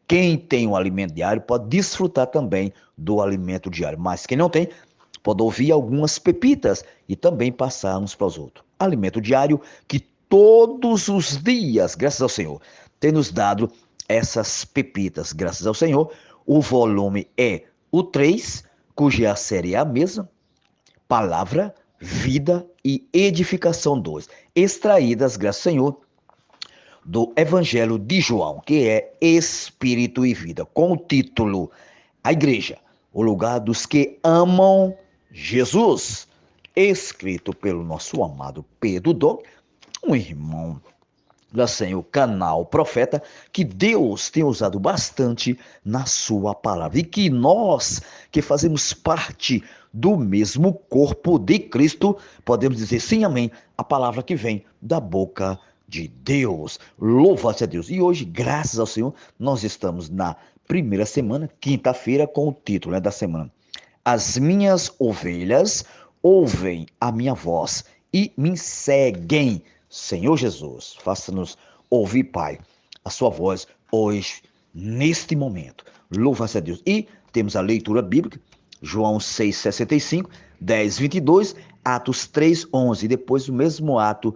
Quem tem o alimento diário pode desfrutar também do alimento diário, mas quem não tem, pode ouvir algumas pepitas e também passar uns para os outros. Alimento diário que todos os dias, graças ao Senhor, tem nos dado essas pepitas, graças ao Senhor. O volume é o 3, cuja série é a mesma, Palavra, Vida e Edificação 2, extraídas, graças ao Senhor, do Evangelho de João, que é Espírito e Vida, com o título A Igreja, o lugar dos que amam Jesus, escrito pelo nosso amado Pedro Dom, um irmão da Senhor, canal Profeta, que Deus tem usado bastante na sua palavra e que nós, que fazemos parte do mesmo corpo de Cristo, podemos dizer sim, amém, a palavra que vem da boca de Deus. Louva-se a Deus. E hoje, graças ao Senhor, nós estamos na primeira semana, quinta-feira, com o título da semana: As minhas ovelhas ouvem a minha voz e me seguem. Senhor Jesus, faça-nos ouvir, Pai, a sua voz hoje, neste momento. Louva-se a Deus. E temos a leitura bíblica, João 6,65, 10, 22, Atos 3, 11. Depois o mesmo ato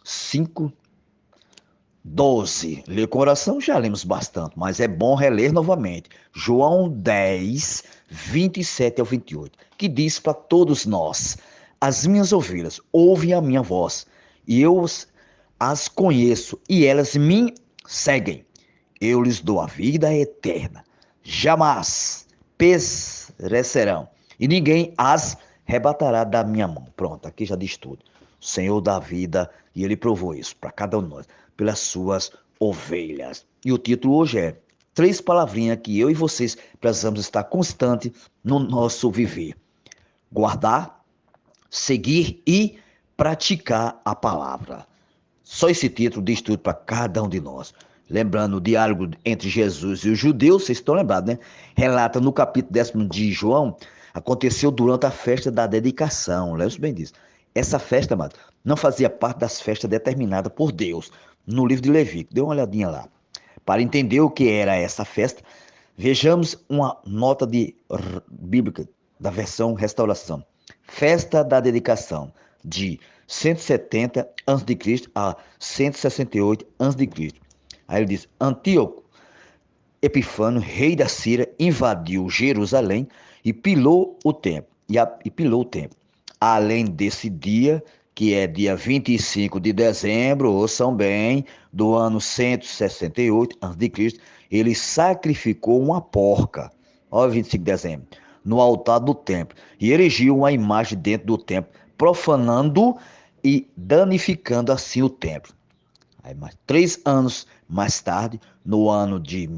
5, 12. Ler com oração já lemos bastante, mas é bom reler novamente. João 10, 27 ao 28, que diz para todos nós: As minhas ovelhas ouvem a minha voz, e eu as conheço, e elas me seguem. Eu lhes dou a vida eterna, jamais perecerão, e ninguém as arrebatará da minha mão. Pronto, aqui já diz tudo. O Senhor dá vida, e Ele provou isso para cada um de nós, pelas suas ovelhas. E o título hoje é 3 palavrinhas que eu e vocês precisamos estar constante no nosso viver: guardar, seguir e praticar a palavra. Só esse título diz tudo para cada um de nós. Lembrando o diálogo entre Jesus e os judeus, vocês estão lembrados, né? Relata no capítulo 10 de João, aconteceu durante a festa da dedicação. Lembre-se bem disso. Essa festa, amado, não fazia parte das festas determinadas por Deus no livro de Levítico. Dê uma olhadinha lá. Para entender o que era essa festa, vejamos uma nota bíblica da versão Restauração. Festa da dedicação de 170 a.C. a 168 a.C. Aí ele diz: Antíoco Epifânio, rei da Síria, invadiu Jerusalém e pilou o templo. Além desse dia, que é dia 25 de dezembro, ouçam bem, do ano 168 a.C., ele sacrificou uma porca, olha 25 de dezembro, no altar do templo, e erigiu uma imagem dentro do templo, profanando e danificando assim o templo. Aí, 3 anos mais tarde, no ano de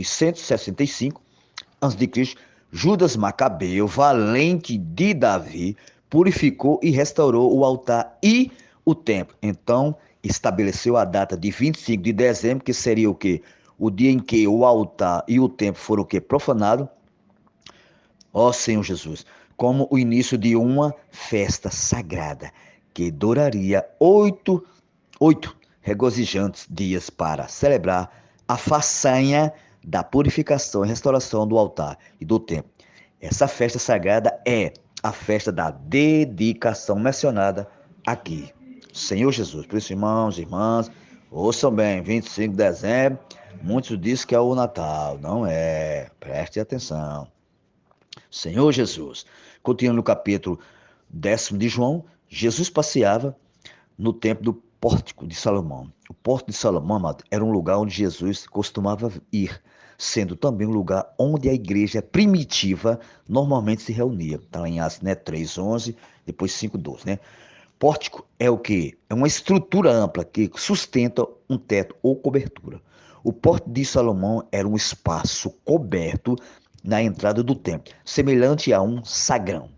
165 a.C., Judas Macabeu, valente de Davi, purificou e restaurou o altar e o templo. Então, estabeleceu a data de 25 de dezembro, que seria o quê? O dia em que o altar e o templo foram o quê? Profanados. Ó Senhor Jesus, como o início de uma festa sagrada, que duraria oito regozijantes dias para celebrar a façanha da purificação e restauração do altar e do templo. Essa festa sagrada é a festa da dedicação mencionada aqui. Senhor Jesus, por isso, irmãos e irmãs, ouçam bem, 25 de dezembro, muitos dizem que é o Natal, não é, preste atenção. Senhor Jesus, continuando no capítulo 10 de João, Jesus passeava no templo do Pórtico de Salomão. O Pórtico de Salomão, amado, era um lugar onde Jesus costumava ir, sendo também um lugar onde a igreja primitiva normalmente se reunia. Está lá em Atos, né? 3:11, depois 5:12, né? Pórtico é o quê? É uma estrutura ampla que sustenta um teto ou cobertura. O Pórtico de Salomão era um espaço coberto na entrada do templo, semelhante a um saguão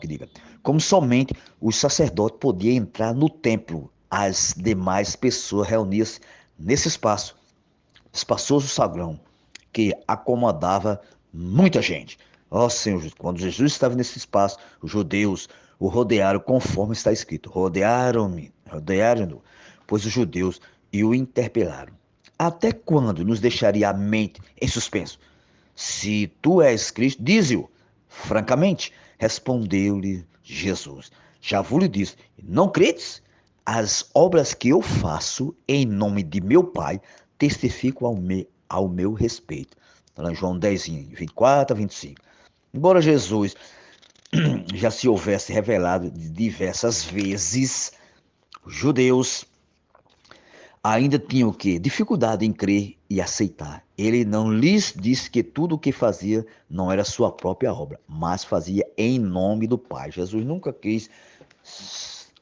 que diga. Como somente os sacerdotes podiam entrar no templo, as demais pessoas reuniam-se nesse espaço, espaçoso saguão, que acomodava muita gente. Ó Senhor, quando Jesus estava nesse espaço, os judeus o rodearam conforme está escrito. Rodearam-no, pois os judeus e o interpelaram. até quando nos deixaria a mente em suspenso? Se tu és Cristo, dize-o francamente. Respondeu-lhe Jesus: já vos lhe disse, não credes? As obras que eu faço em nome de meu Pai testificam ao meu respeito. Está lá em João 10, 24 a 25. Embora Jesus já se houvesse revelado diversas vezes, os judeus ainda tinham o quê? Dificuldade em crer e aceitar. Ele não lhes disse que tudo o que fazia não era sua própria obra, mas fazia em nome do Pai. Jesus nunca quis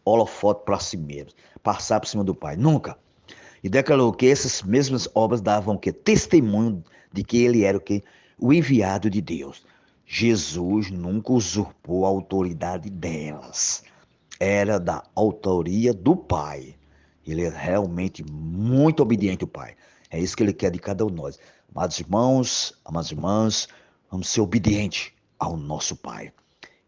holofote para si mesmo, passar por cima do Pai, nunca. E declarou que essas mesmas obras davam o quê? Testemunho de que ele era o quê? O enviado de Deus. Jesus nunca usurpou a autoridade delas. Era da autoria do Pai. Ele é realmente muito obediente ao Pai. É isso que ele quer de cada um de nós. Amados irmãos, amadas irmãs, vamos ser obedientes ao nosso Pai.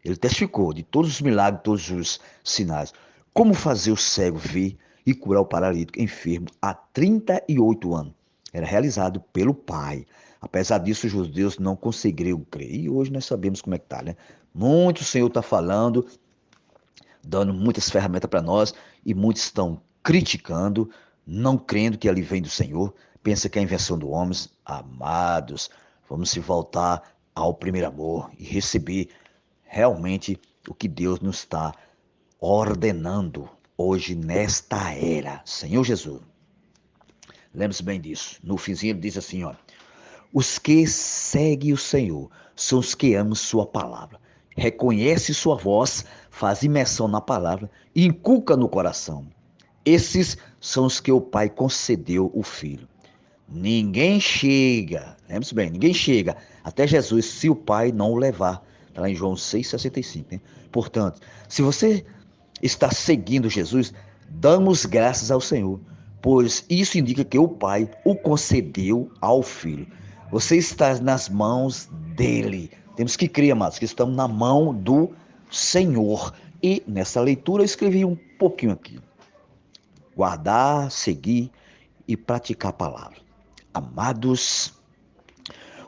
Ele testificou de todos os milagres, todos os sinais. Como fazer o cego ver e curar o paralítico enfermo há 38 anos. Era realizado pelo Pai. Apesar disso, os judeus não conseguiram crer. E hoje nós sabemos como é que está, né? Muito o Senhor está falando, dando muitas ferramentas para nós, e muitos estão criticando, não crendo que ali vem do Senhor, pensa que é a invenção do homem. Amados, vamos se voltar ao primeiro amor e receber realmente o que Deus nos está ordenando hoje nesta era. Senhor Jesus, lembre-se bem disso. No finzinho ele diz assim, ó: os que seguem o Senhor são os que amam sua palavra. Reconhece sua voz, faz imersão na palavra e inculca no coração. Esses são os que o Pai concedeu o Filho. Ninguém chega, lembre-se bem, ninguém chega até Jesus se o Pai não o levar. Está lá em João 6,65. Né? Portanto, se você está seguindo Jesus, damos graças ao Senhor, pois isso indica que o Pai o concedeu ao Filho. Você está nas mãos dele. Temos que crer, amados, que estamos na mão do Senhor. E nessa leitura eu escrevi um pouquinho aqui. Guardar, seguir e praticar a palavra. Amados,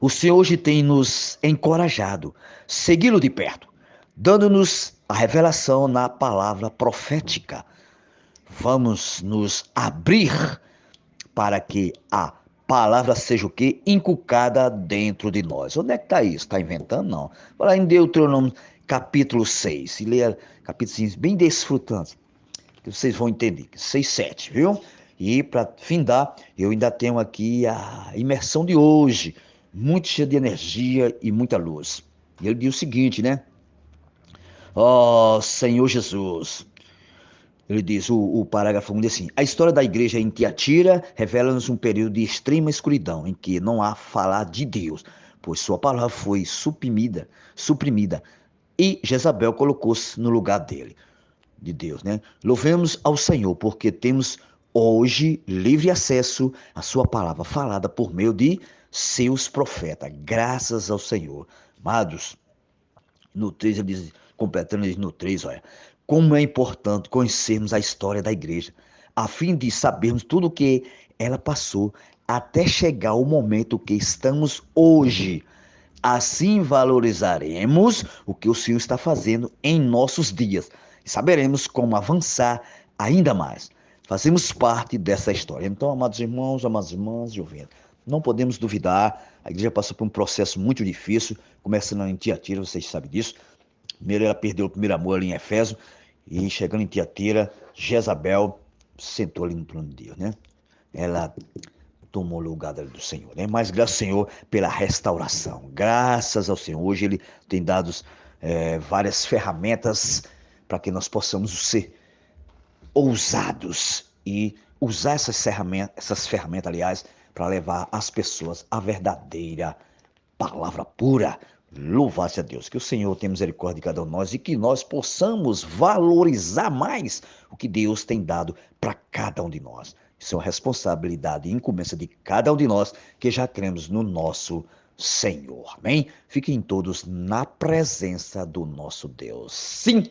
o Senhor hoje tem nos encorajado, segui-lo de perto, dando-nos a revelação na palavra profética. Vamos nos abrir para que a palavra seja o quê? Inculcada dentro de nós. Onde é que está isso? Está inventando? Não. Vai lá em Deuteronômio capítulo 6. E leia capítulo 6 bem desfrutante, que vocês vão entender. 6, 7, viu? E para findar, eu ainda tenho aqui a imersão de hoje, muito cheia de energia e muita luz. E ele diz o seguinte, né? Ó Senhor Jesus, ele diz, o parágrafo 1 diz assim: a história da igreja em Tiatira revela-nos um período de extrema escuridão, em que não há falar de Deus, pois sua palavra foi suprimida, e Jezabel colocou-se no lugar de Deus, né? Louvemos ao Senhor, porque temos hoje livre acesso à sua palavra falada por meio de seus profetas. Graças ao Senhor. Amados, no 3 ele diz, completando no 3, olha, como é importante conhecermos a história da igreja, a fim de sabermos tudo o que ela passou até chegar ao momento que estamos hoje. Assim valorizaremos o que o Senhor está fazendo em nossos dias e saberemos como avançar ainda mais. Fazemos parte dessa história. Então, amados irmãos, amadas irmãs, ouvindo, não podemos duvidar. A igreja passou por um processo muito difícil, começando em Tiatira, vocês sabem disso. Primeiro ela perdeu o primeiro amor ali em Éfeso, e chegando em Tiatira, Jezabel sentou ali no trono de Deus, né? Ela tomou o lugar do Senhor, né? Mas graças ao Senhor pela restauração. Graças ao Senhor. Hoje Ele tem dado várias ferramentas para que nós possamos ser ousados e usar essas ferramentas, aliás, para levar as pessoas à verdadeira palavra pura. Louvado seja Deus, que o Senhor tenha misericórdia de cada um de nós e que nós possamos valorizar mais o que Deus tem dado para cada um de nós. Isso é uma responsabilidade e incumbência de cada um de nós que já cremos no nosso Senhor. Amém? Fiquem todos na presença do nosso Deus. Sim!